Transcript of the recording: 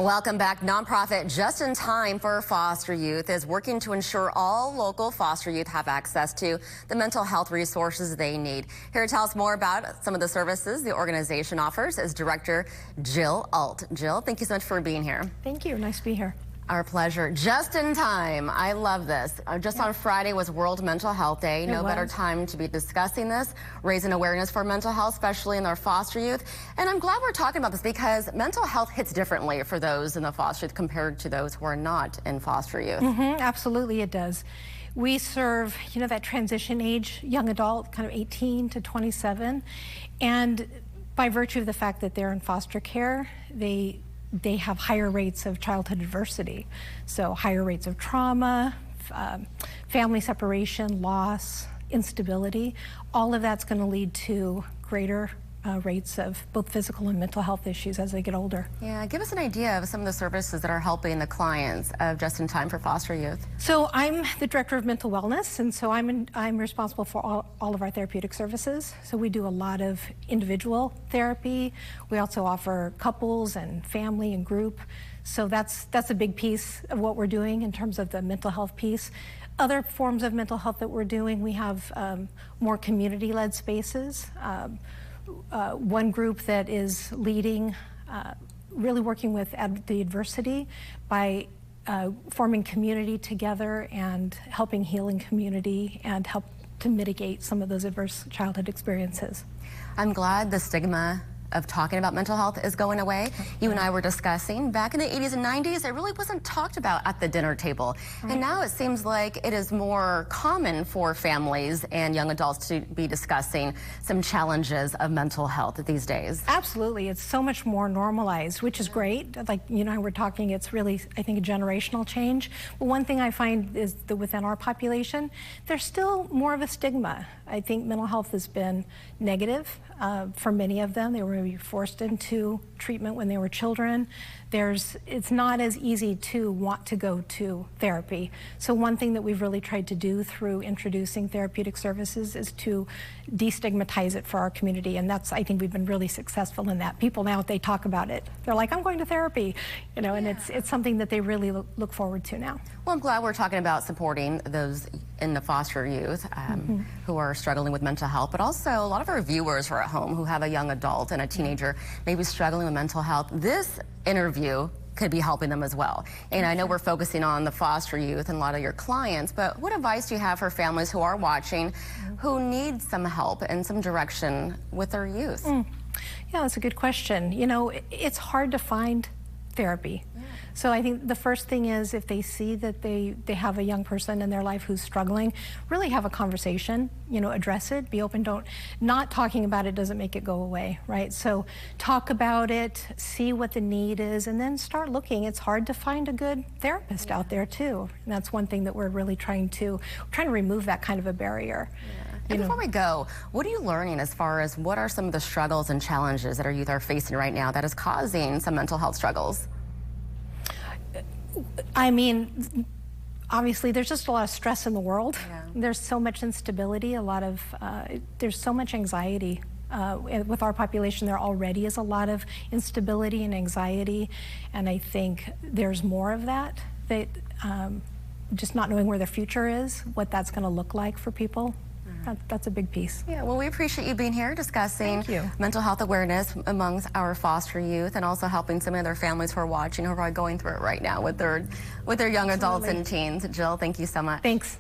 Welcome back. Nonprofit Just in Time for Foster Youth is working to ensure all local foster youth have access to the mental health resources they need. Here to tell us more about some of the services the organization offers is Director Jill Alt. Jill, thank you so much for being here. Thank you. Nice to be here. Our pleasure. Just in time. I love this. Just on Friday was World Mental Health Day. No better time to be discussing this, raising awareness for mental health, especially in our foster youth. And I'm glad we're talking about this because mental health hits differently for those in the foster youth compared to those who are not in foster youth. Absolutely, it does. We serve, that transition age, young adult, kind of 18 to 27. And by virtue of the fact that they're in foster care, they have higher rates of childhood adversity. So higher rates of trauma, family separation, loss, instability. All of that's going to lead to greater rates of both physical and mental health issues as they get older. Yeah, give us an idea of some of the services that are helping the clients of Just in Time for Foster Youth. So I'm the Director of Mental Wellness, and so I'm responsible for all of our therapeutic services. So we do a lot of individual therapy. We also offer couples and family and group. So that's a big piece of what we're doing in terms of the mental health piece. Other forms of mental health that we're doing, we have more community-led spaces. One group that is leading, really working with the adversity by forming community together and helping heal in community and help to mitigate some of those adverse childhood experiences. I'm glad the stigma of talking about mental health is going away. You and I were discussing back in the 80s and 90s, it really wasn't talked about at the dinner table. And now it seems like it is more common for families and young adults to be discussing some challenges of mental health these days. Absolutely. It's so much more normalized, which is great. Like you and I were talking, it's really, I think, a generational change. But one thing I find is that within our population, there's still more of a stigma. I think mental health has been negative for many of them. They were maybe forced into treatment when they were children. It's not as easy to want to go to therapy. So one thing that we've really tried to do through introducing therapeutic services is to destigmatize it for our community. And I think we've been really successful in that. People now, they talk about it. They're like, I'm going to therapy, and it's something that they really look forward to now. Well, I'm glad we're talking about supporting those in the foster youth who are struggling with mental health, but also a lot of our viewers who are at home who have a young adult and a teenager maybe struggling with mental health. This interview could be helping them as well. And I know we're focusing on the foster youth and a lot of your clients, but what advice do you have for families who are watching who need some help and some direction with their youth? Yeah, that's a good question. It's hard to find therapy. So I think the first thing is if they see that they have a young person in their life who's struggling, really have a conversation, address it, be open. Not talking about it doesn't make it go away, right? So talk about it, see what the need is, and then start looking. It's hard to find a good therapist out there too. And that's one thing that we're really trying to remove that kind of a barrier. And before we go, what are you learning as far as what are some of the struggles and challenges that our youth are facing right now that is causing some mental health struggles? I mean, obviously, there's just a lot of stress in the world. There's so much instability, there's so much anxiety. With our population, there already is a lot of instability and anxiety, and I think there's more of that, just not knowing where their future is, what that's going to look like for people. That's a big piece. Yeah, well, we appreciate you being here discussing mental health awareness amongst our foster youth and also helping some of their families who are watching who are going through it right now with their young adults and teens. Jill, thank you so much. Thanks.